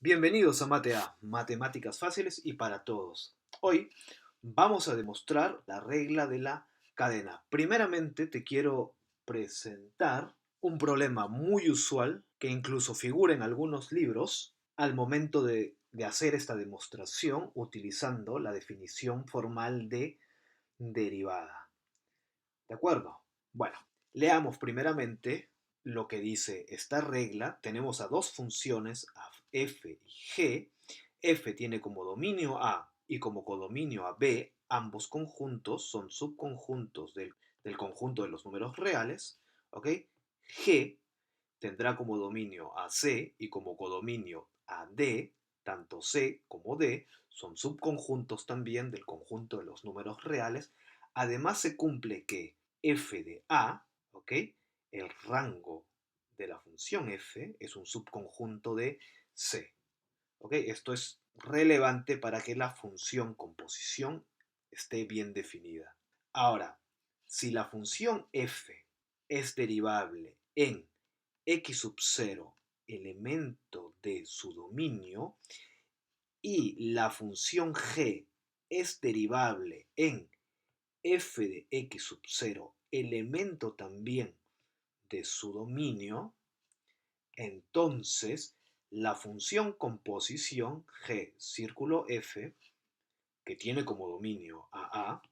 Bienvenidos a MateA, Matemáticas Fáciles y para Todos. Hoy vamos a demostrar la regla de la cadena. Primeramente te quiero presentar un problema muy usual que incluso figura en algunos libros al momento de hacer esta demostración utilizando la definición formal de derivada. ¿De acuerdo? Bueno, leamos primeramente lo que dice esta regla. Tenemos a dos funciones, a f y g. F tiene como dominio A y como codominio a B. Ambos conjuntos son subconjuntos del conjunto de los números reales. ¿Ok? G tendrá como dominio a C y como codominio a D. Tanto C como D son subconjuntos también del conjunto de los números reales. Además se cumple que f de A, ¿ok? El rango de la función f es un subconjunto de C. ¿Ok? Esto es relevante para que la función composición esté bien definida. Ahora, si la función f es derivable en x sub 0 elemento de su dominio y la función g es derivable en f de x sub 0 elemento también de su dominio, entonces la función composición g círculo f, que tiene como dominio a A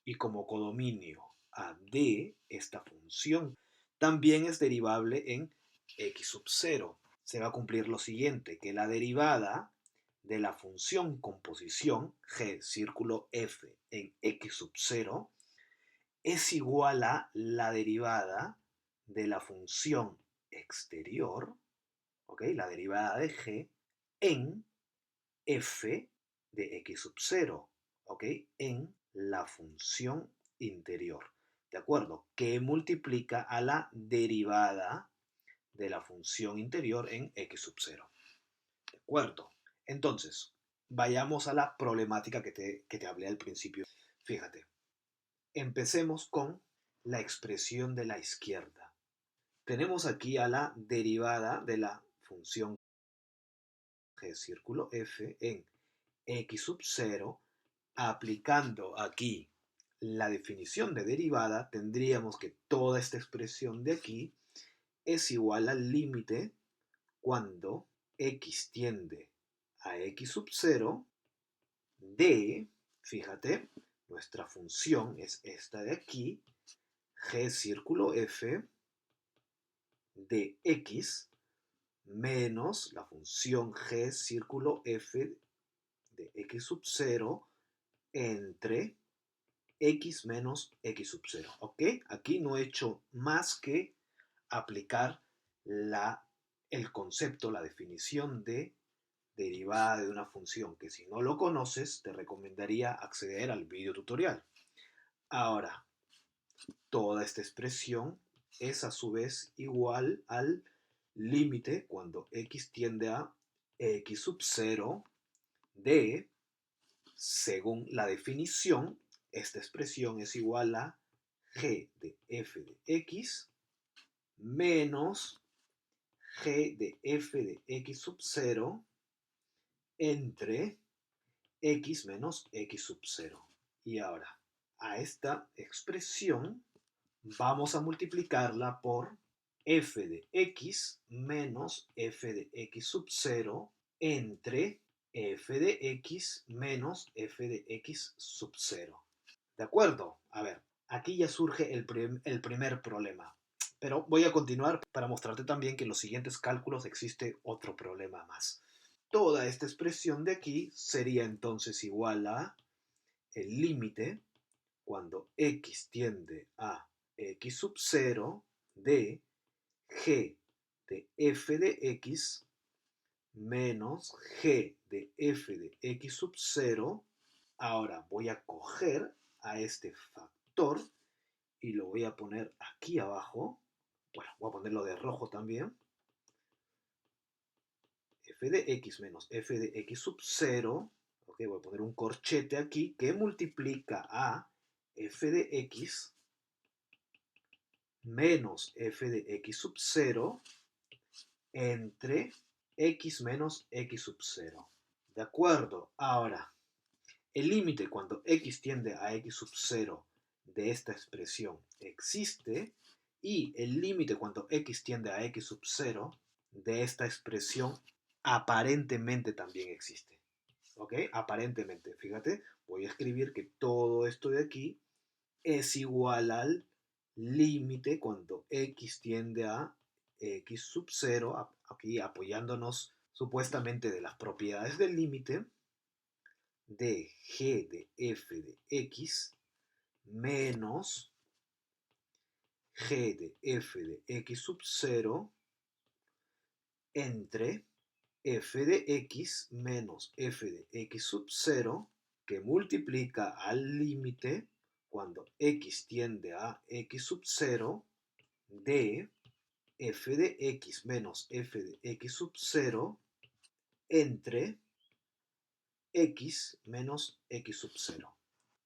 y como codominio a D, esta función también es derivable en x sub 0. Se va a cumplir lo siguiente, que la derivada de la función composición g círculo f en x sub 0 es igual a la derivada de la función exterior, ¿ok? La derivada de g en f de x sub 0, ¿ok? En la función interior, ¿de acuerdo? Que multiplica a la derivada de la función interior en x sub 0, ¿de acuerdo? Entonces, vayamos a la problemática que te hablé al principio. Fíjate, empecemos con la expresión de la izquierda. Tenemos aquí a la derivada de la función g círculo f en x sub 0. Aplicando aquí la definición de derivada, tendríamos que toda esta expresión de aquí es igual al límite cuando x tiende a x sub 0 de, fíjate, nuestra función es esta de aquí, g círculo f de x menos la función g círculo f de x sub 0 entre x menos x sub 0. ¿Ok? Aquí no he hecho más que aplicar el concepto, la definición de derivada de una función, que si no lo conoces, te recomendaría acceder al video tutorial. Ahora, toda esta expresión es a su vez igual al límite cuando x tiende a x sub 0 de, según la definición, esta expresión es igual a g de f de x menos g de f de x sub 0 entre x menos x sub 0. Y ahora, a esta expresión vamos a multiplicarla por f de x menos f de x sub 0 entre f de x menos f de x sub 0. ¿De acuerdo? A ver, aquí ya surge el primer problema. Pero voy a continuar para mostrarte también que en los siguientes cálculos existe otro problema más. Toda esta expresión de aquí sería entonces igual a el límite cuando x tiende a x sub 0 de g de f de x menos g de f de x sub 0. Ahora voy a coger a este factor y lo voy a poner aquí abajo. Bueno, voy a ponerlo de rojo también. F de x menos f de x sub 0. Ok, voy a poner un corchete aquí que multiplica a f de x menos f de x sub 0 entre x menos x sub 0. ¿De acuerdo? Ahora, el límite cuando x tiende a x sub 0 de esta expresión existe y el límite cuando x tiende a x sub 0 de esta expresión aparentemente también existe. ¿Ok? Aparentemente, fíjate, voy a escribir que todo esto de aquí es igual al límite cuando x tiende a x sub 0, aquí apoyándonos supuestamente de las propiedades del límite, de g de f de x menos g de f de x sub 0 entre f de x menos f de x sub 0 que multiplica al límite cuando x tiende a x sub 0 de f de x menos f de x sub 0 entre x menos x sub 0.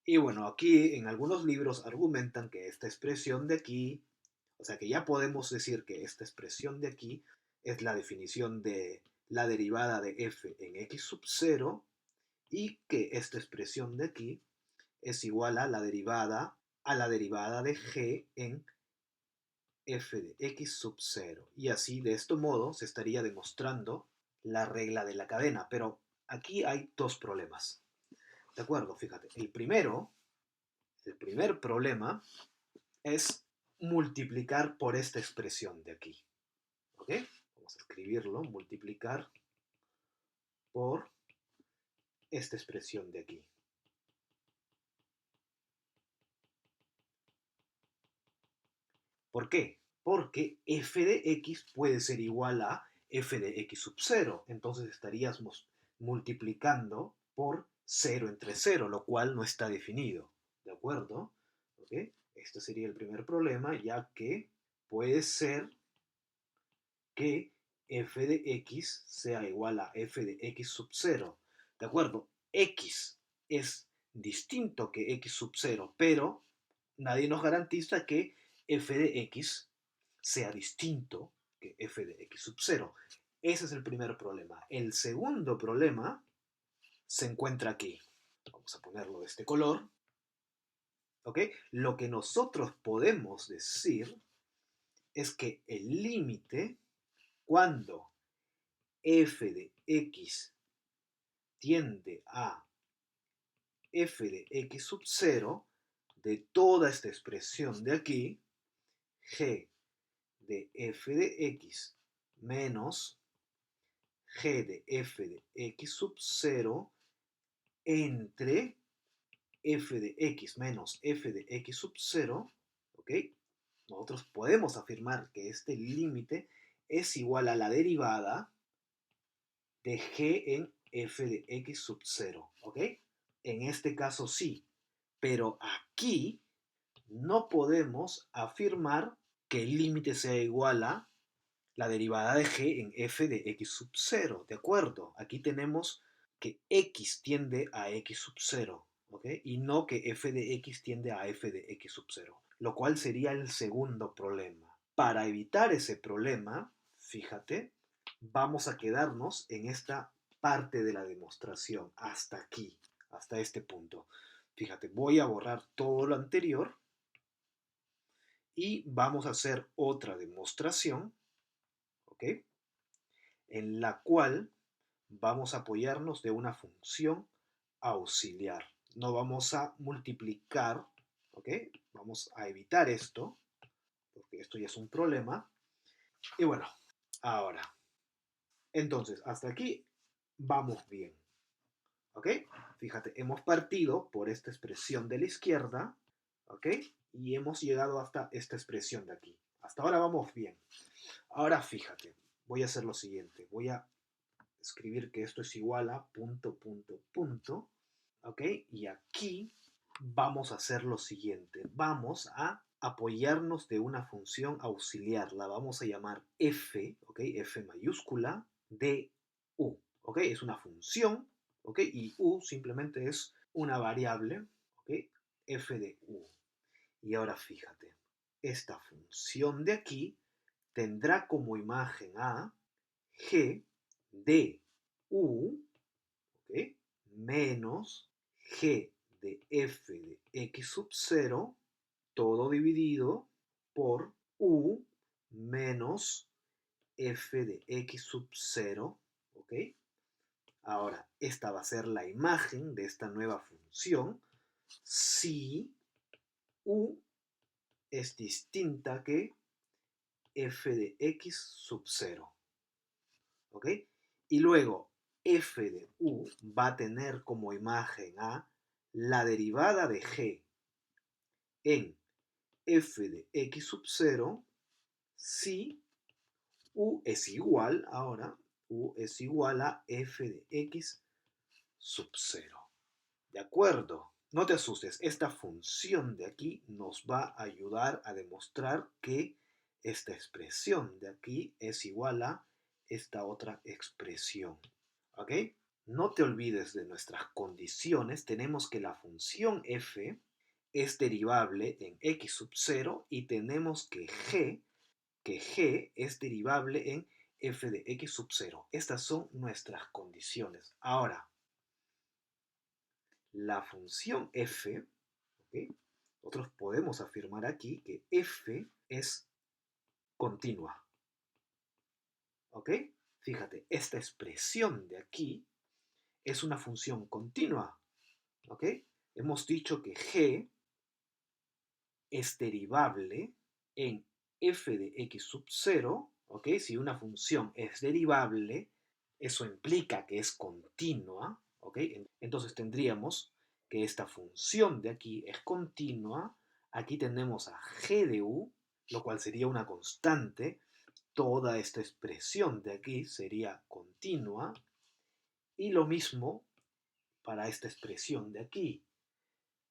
Y bueno, aquí en algunos libros argumentan que esta expresión de aquí, o sea que ya podemos decir que esta expresión de aquí es la definición de la derivada de f en x sub 0 y que esta expresión de aquí es igual a la derivada de g en f de x sub 0. Y así, de este modo, se estaría demostrando la regla de la cadena. Pero aquí hay dos problemas. ¿De acuerdo? Fíjate, el primer problema es multiplicar por esta expresión de aquí. ¿Ok? Vamos a escribirlo, multiplicar por esta expresión de aquí. ¿Por qué? Porque f de x puede ser igual a f de x sub 0. Entonces estaríamos multiplicando por 0 entre 0, lo cual no está definido. ¿De acuerdo? ¿Ok? Este sería el primer problema, ya que puede ser que f de x sea igual a f de x sub 0. ¿De acuerdo? X es distinto que x sub 0, pero nadie nos garantiza que f de x sea distinto que f de x sub 0. Ese es el primer problema. El segundo problema se encuentra aquí. Vamos a ponerlo de este color. ¿Ok? Lo que nosotros podemos decir es que el límite cuando f de x tiende a f de x sub 0 de toda esta expresión de aquí, g de f de x menos g de f de x sub 0 entre f de x menos f de x sub 0, ¿ok? Nosotros podemos afirmar que este límite es igual a la derivada de g en f de x sub 0, ¿ok? En este caso sí, pero aquí no podemos afirmar que el límite sea igual a la derivada de g en f de x sub 0, ¿de acuerdo? Aquí tenemos que x tiende a x sub 0, ¿ok? Y no que f de x tiende a f de x sub 0, lo cual sería el segundo problema. Para evitar ese problema, fíjate, vamos a quedarnos en esta parte de la demostración, hasta aquí, hasta este punto. Fíjate, voy a borrar todo lo anterior y vamos a hacer otra demostración, ¿ok? En la cual vamos a apoyarnos de una función auxiliar. No vamos a multiplicar, ¿ok? Vamos a evitar esto, porque esto ya es un problema. Y bueno, ahora, entonces, hasta aquí vamos bien, ¿ok? Fíjate, hemos partido por esta expresión de la izquierda, ¿ok? Y hemos llegado hasta esta expresión de aquí. Hasta ahora vamos bien. Ahora fíjate, voy a hacer lo siguiente. Voy a escribir que esto es igual a punto, punto, punto, ¿ok? Y aquí vamos a hacer lo siguiente. Vamos a apoyarnos de una función auxiliar. La vamos a llamar f, ¿ok? F mayúscula de u, ¿ok? Es una función, ¿ok? Y u simplemente es una variable, ¿ok? F de u. Y ahora fíjate, esta función de aquí tendrá como imagen a g de u, ¿ok?, menos g de f de x sub 0, todo dividido por u menos f de x sub 0, ¿ok? Ahora, esta va a ser la imagen de esta nueva función si u es distinta que f de x sub 0, ¿ok? Y luego f de u va a tener como imagen a la derivada de g en f de x sub 0 si u es igual, ahora, u es igual a f de x sub 0. ¿De acuerdo? No te asustes, esta función de aquí nos va a ayudar a demostrar que esta expresión de aquí es igual a esta otra expresión. ¿Ok? No te olvides de nuestras condiciones. Tenemos que la función f es derivable en x sub 0 y tenemos que g es derivable en f de x sub 0. Estas son nuestras condiciones. Ahora, la función f, ¿ok?, nosotros podemos afirmar aquí que f es continua. ¿Ok? Fíjate, esta expresión de aquí es una función continua. ¿Ok? Hemos dicho que g es derivable en f de x sub 0. ¿Ok? Si una función es derivable, eso implica que es continua. ¿Ok? Entonces tendríamos que esta función de aquí es continua. Aquí tenemos a g de u, lo cual sería una constante. Toda esta expresión de aquí sería continua. Y lo mismo para esta expresión de aquí.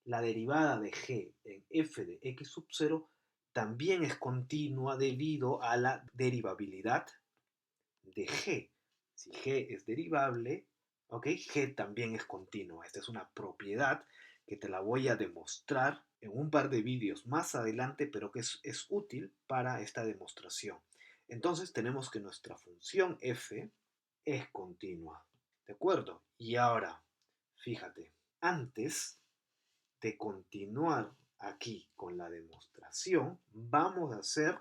La derivada de g en f de x sub 0 también es continua debido a la derivabilidad de g. Si g es derivable, ¿ok?, g también es continua. Esta es una propiedad que te la voy a demostrar en un par de vídeos más adelante, pero que es útil para esta demostración. Entonces tenemos que nuestra función f es continua. ¿De acuerdo? Y ahora, fíjate, antes de continuar aquí con la demostración, vamos a hacer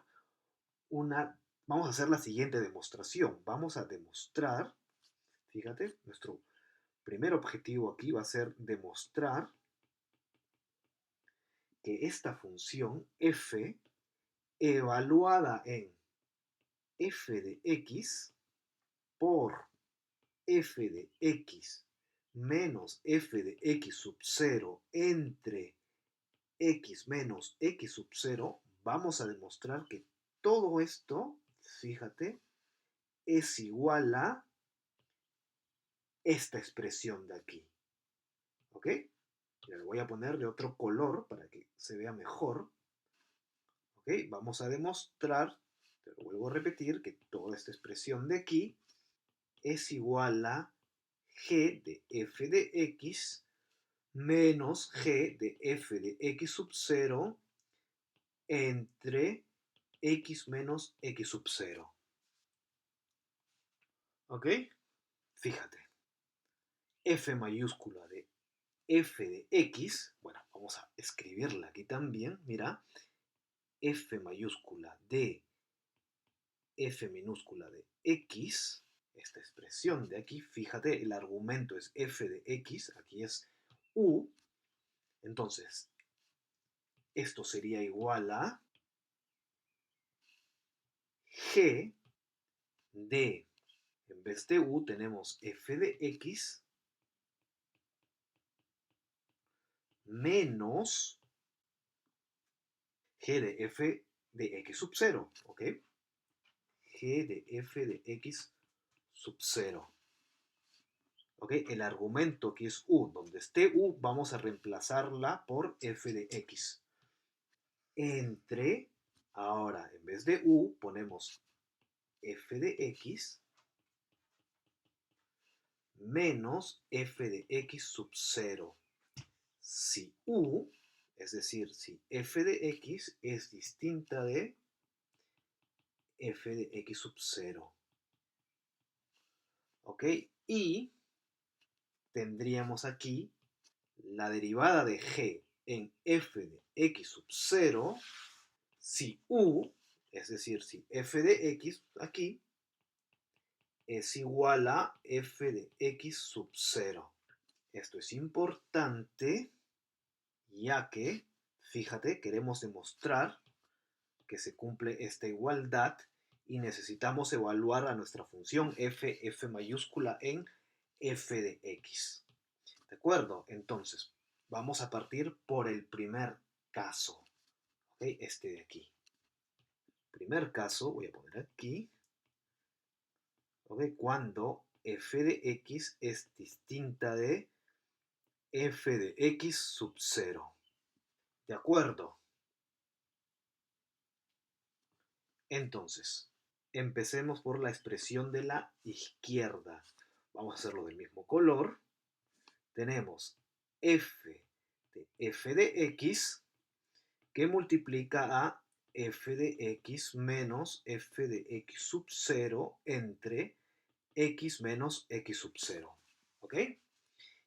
la siguiente demostración. Vamos a demostrar, fíjate, nuestro primer objetivo aquí va a ser demostrar que esta función f evaluada en f de x por f de x menos f de x sub 0 entre x menos x sub 0, vamos a demostrar que todo esto, fíjate, es igual a esta expresión de aquí. ¿Ok? Ya le voy a poner de otro color para que se vea mejor. ¿Ok? Vamos a demostrar, te lo vuelvo a repetir, que toda esta expresión de aquí es igual a g de f de x menos g de f de x sub 0 entre x menos x sub 0. ¿Ok? Fíjate, f mayúscula de f de x, bueno, vamos a escribirla aquí también, mira, f mayúscula de f minúscula de x, esta expresión de aquí, fíjate, el argumento es f de x, aquí es u, entonces esto sería igual a g de, en vez de u tenemos f de x menos g de f de x sub 0, ¿ok? G de f de x sub 0. ¿Ok? El argumento que es u, donde esté u, vamos a reemplazarla por f de x. Entre, ahora en vez de u, ponemos f de x menos f de x sub 0. Si u, es decir, si f de x es distinta de f de x sub 0. ¿ok? Y tendríamos aquí la derivada de g en f de x sub 0, si u, es decir, si f de x aquí es igual a f de x sub 0. Esto es importante ya que, fíjate, queremos demostrar que se cumple esta igualdad y necesitamos evaluar a nuestra función f mayúscula en f de x. ¿De acuerdo? Entonces, vamos a partir por el primer caso, ¿ok? Este de aquí. Primer caso, voy a poner aquí, ¿ok? Cuando f de x es distinta de f de x sub 0. ¿De acuerdo? Entonces, empecemos por la expresión de la izquierda. Vamos a hacerlo del mismo color. Tenemos f de x que multiplica a f de x menos f de x sub 0 entre x menos x sub 0. ¿Ok?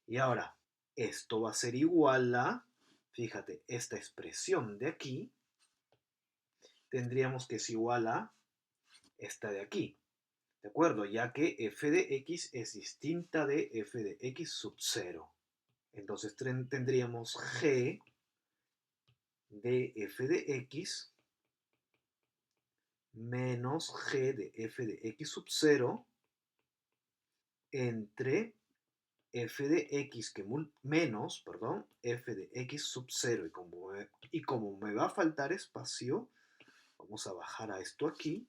Y ahora, esto va a ser igual a, fíjate, esta expresión de aquí, tendríamos que es igual a esta de aquí. ¿De acuerdo? Ya que f de x es distinta de f de x sub 0. Entonces tendríamos g de f de x menos g de f de x sub 0 entre f de x que menos, perdón, f de x sub 0. Y como me va a faltar espacio, vamos a bajar a esto aquí,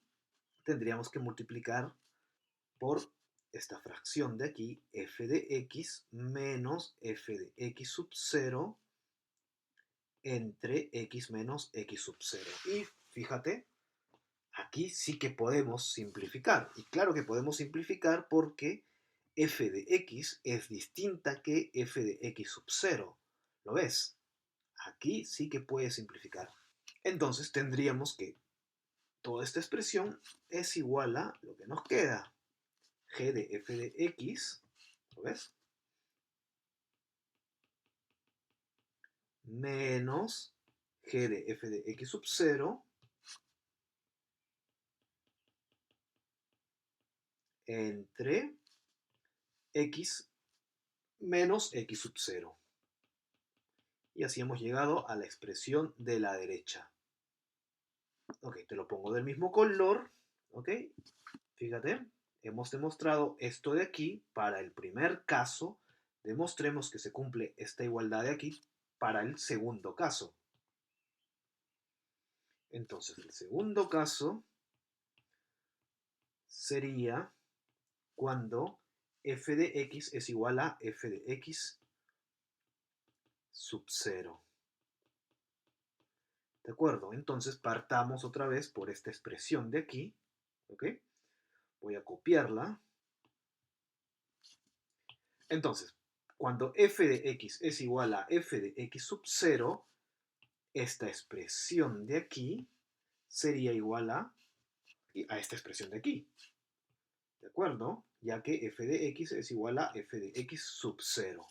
tendríamos que multiplicar por esta fracción de aquí, f de x menos f de x sub 0 entre x menos x sub 0. Y fíjate, aquí sí que podemos simplificar. Y claro que podemos simplificar porque f de x es distinta que f de x sub 0. ¿Lo ves? Aquí sí que puede simplificar. Entonces tendríamos que toda esta expresión es igual a lo que nos queda. G de f de x, ¿lo ves? Menos g de f de x sub 0 entre x menos x sub 0. Y así hemos llegado a la expresión de la derecha. Ok, te lo pongo del mismo color. Ok, fíjate, hemos demostrado esto de aquí para el primer caso. Demostremos que se cumple esta igualdad de aquí para el segundo caso. Entonces, el segundo caso sería cuando f de x es igual a f de x sub 0. ¿De acuerdo? Entonces partamos otra vez por esta expresión de aquí. ¿Ok? Voy a copiarla. Entonces, cuando f de x es igual a f de x sub 0, esta expresión de aquí sería igual a esta expresión de aquí. ¿De acuerdo? Ya que f de x es igual a f de x sub 0.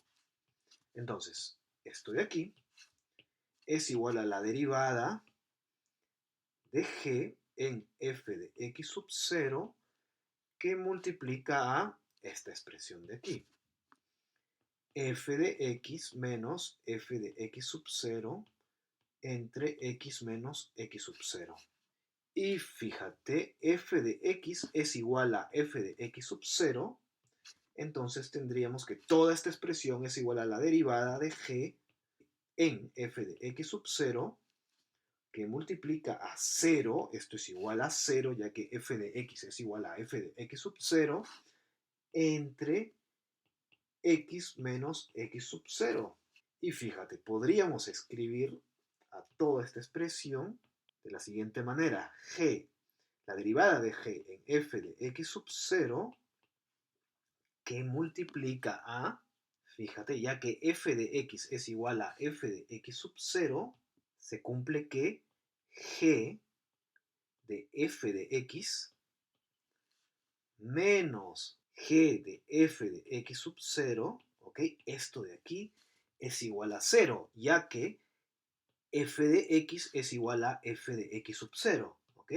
Entonces, esto de aquí es igual a la derivada de g en f de x sub 0 que multiplica a esta expresión de aquí. F de x menos f de x sub 0 entre x menos x sub 0. Y fíjate, f de x es igual a f de x sub 0, entonces tendríamos que toda esta expresión es igual a la derivada de g en f de x sub 0 que multiplica a 0, esto es igual a 0 ya que f de x es igual a f de x sub 0 entre x menos x sub 0. Y fíjate, podríamos escribir a toda esta expresión de la siguiente manera. G, la derivada de g en f de x sub 0 que multiplica a, fíjate, ya que f de x es igual a f de x sub 0, se cumple que g de f de x menos g de f de x sub 0, ¿ok? Esto de aquí es igual a 0, ya que f de x es igual a f de x sub 0, ¿ok?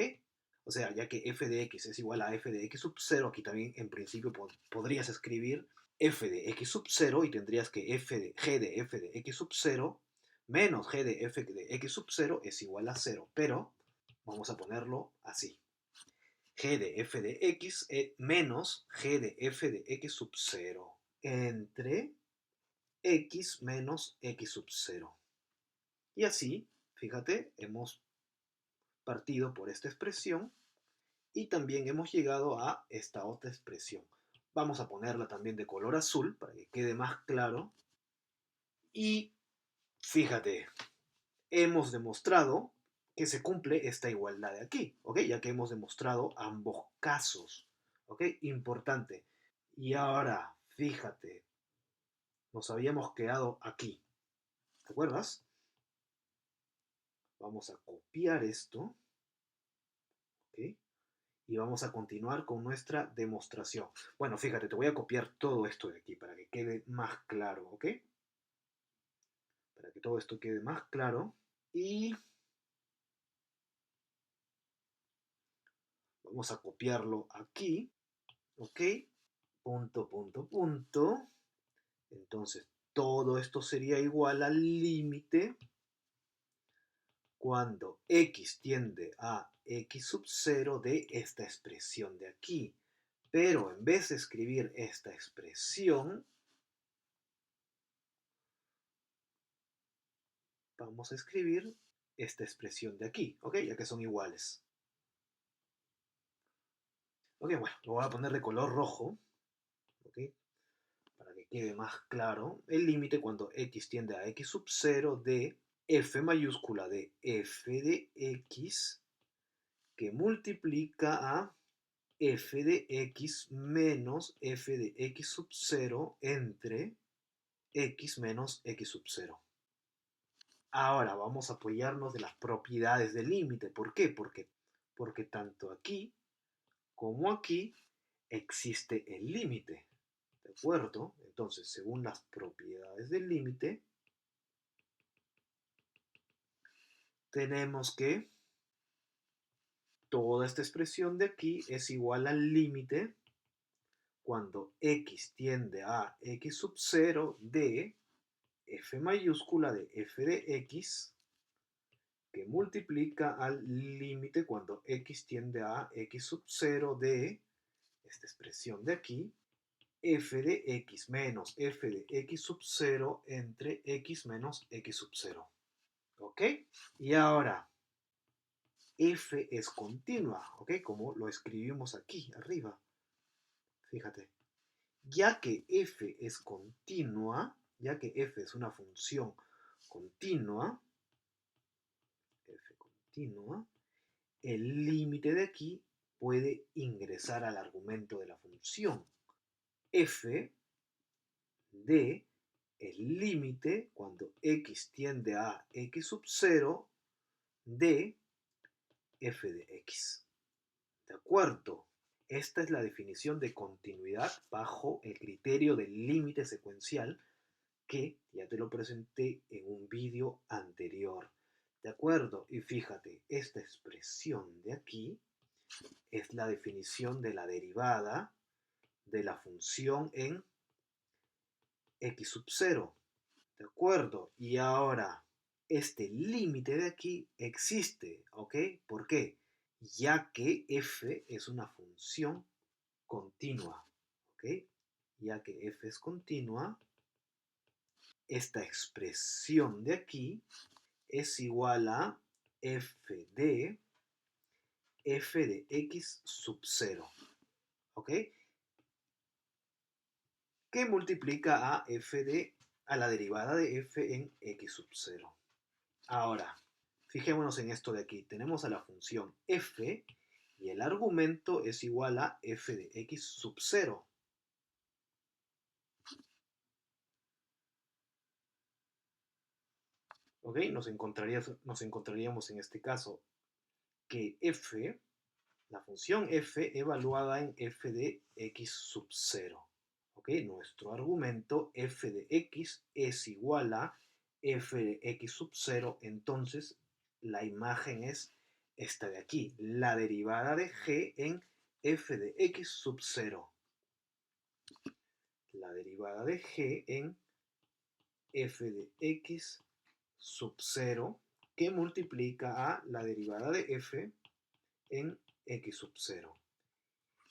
O sea, ya que f de x es igual a f de x sub 0, aquí también en principio podrías escribir f de x sub 0 y tendrías que g de f de x sub 0 menos g de f de x sub 0 es igual a 0, pero vamos a ponerlo así. G de f de x menos g de f de x sub 0 entre x menos x sub 0. Y así, fíjate, hemos partido por esta expresión y también hemos llegado a esta otra expresión. Vamos a ponerla también de color azul para que quede más claro. Y fíjate, hemos demostrado que se cumple esta igualdad de aquí, ¿ok? Ya que hemos demostrado ambos casos, ¿ok? Importante. Y ahora, fíjate, nos habíamos quedado aquí, ¿te acuerdas? Vamos a copiar esto, ¿ok? Y vamos a continuar con nuestra demostración. Bueno, fíjate, te voy a copiar todo esto de aquí para que quede más claro, ¿ok? Para que todo esto quede más claro. Y vamos a copiarlo aquí, ¿ok? Punto, punto, punto. Entonces, todo esto sería igual al límite cuando x tiende a x sub 0 de esta expresión de aquí. Pero en vez de escribir esta expresión, vamos a escribir esta expresión de aquí, ¿ok? Ya que son iguales. Ok, bueno, lo voy a poner de color rojo, ¿ok? Para que quede más claro. El límite cuando x tiende a x sub 0 de f mayúscula de f de x que multiplica a f de x menos f de x sub 0 entre x menos x sub 0. Ahora vamos a apoyarnos de las propiedades del límite. ¿Por qué? Porque tanto aquí como aquí existe el límite. ¿De acuerdo? Entonces, según las propiedades del límite, tenemos que toda esta expresión de aquí es igual al límite cuando x tiende a x sub 0 de f mayúscula de f de x que multiplica al límite cuando x tiende a x sub 0 de esta expresión de aquí, f de x menos f de x sub 0 entre x menos x sub 0. ¿Ok? Y ahora, f es continua, ¿ok? Como lo escribimos aquí arriba. Fíjate. Ya que f es continua, ya que f es una función continua, f continua, el límite de aquí puede ingresar al argumento de la función. F de el límite cuando x tiende a x sub 0 de f de x. ¿De acuerdo? Esta es la definición de continuidad bajo el criterio del límite secuencial que ya te lo presenté en un vídeo anterior. ¿De acuerdo? Y fíjate, esta expresión de aquí es la definición de la derivada de la función en x sub 0. ¿De acuerdo? Y ahora, este límite de aquí existe, ¿ok? ¿Por qué? Ya que f es una función continua, ¿ok? Ya que f es continua, esta expresión de aquí es igual a f de x sub 0, ¿ok? Que multiplica a la derivada de f en x sub 0. Ahora, fijémonos en esto de aquí. Tenemos a la función f y el argumento es igual a f de x sub 0. ¿Ok? Nos encontraríamos en este caso que f la función f evaluada en f de x sub 0. ¿Ok? Nuestro argumento f de x es igual a f de x sub 0, entonces la imagen es esta de aquí, la derivada de g en f de x sub 0. La derivada de g en f de x sub 0 que multiplica a la derivada de f en x sub 0.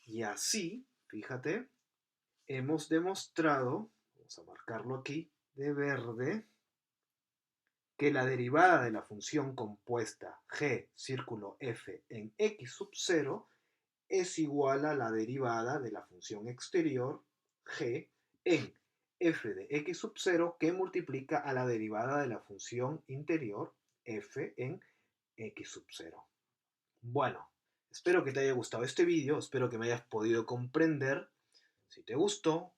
Y así, fíjate, hemos demostrado, vamos a marcarlo aquí de verde, que la derivada de la función compuesta g círculo f en x sub 0 es igual a la derivada de la función exterior g en f de x sub 0 que multiplica a la derivada de la función interior f en x sub 0. Bueno, espero que te haya gustado este vídeo, espero que me hayas podido comprender. Si te gustó,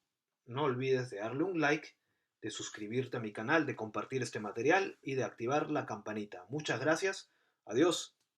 no olvides de darle un like, de suscribirte a mi canal, de compartir este material y de activar la campanita. Muchas gracias, adiós.